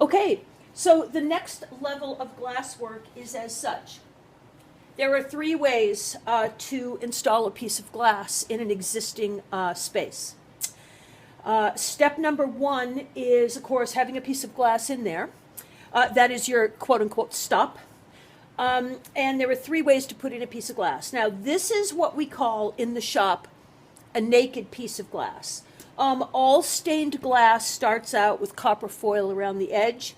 Okay, so the next level of glasswork is as such. There are three ways to install a piece of glass in an existing space. Step number one is, of course, having a piece of glass in there. That is your quote-unquote stop. And there are three ways to put in a piece of glass. Now, this is what we call in the shop a naked piece of glass. All stained glass starts out with copper foil around the edge.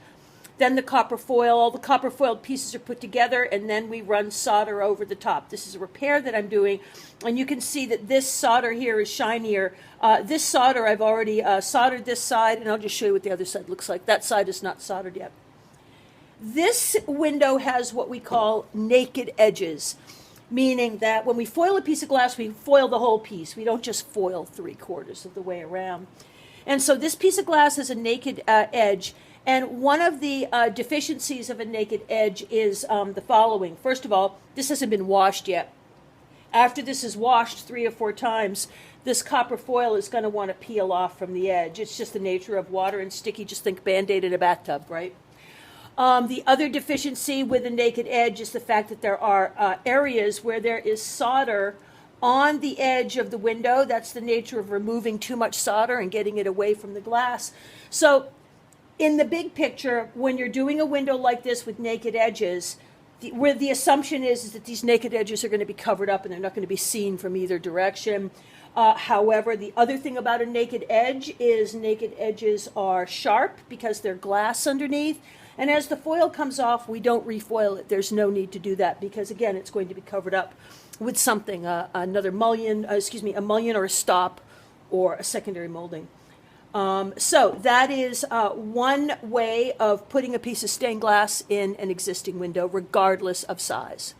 Then all the copper foiled pieces are put together, and then we run solder over the top. This is a repair that I'm doing, and you can see that this solder here is shinier. This solder, I've already soldered this side, and I'll just show you what the other side looks like. That side is not soldered yet. This window has what we call naked edges, meaning that when we foil a piece of glass, we foil the whole piece. We don't just foil 3/4 of the way around. And so this piece of glass has a naked edge. And one of the deficiencies of a naked edge is the following. First of all, this hasn't been washed yet. After this is washed 3 or 4 times, this copper foil is going to want to peel off from the edge. It's just the nature of water and sticky. Just think Band-Aid in a bathtub, right? The other deficiency with a naked edge is the fact that there are areas where there is solder on the edge of the window. That's the nature of removing too much solder and getting it away from the glass. So in the big picture, when you're doing a window like this with naked edges, where the assumption is that these naked edges are going to be covered up and they're not going to be seen from either direction. However, the other thing about a naked edge is naked edges are sharp because they're glass underneath. And as the foil comes off, we don't refoil it. There's no need to do that because, again, it's going to be covered up with something, another mullion, a mullion or a stop or a secondary molding. So that is one way of putting a piece of stained glass in an existing window, regardless of size.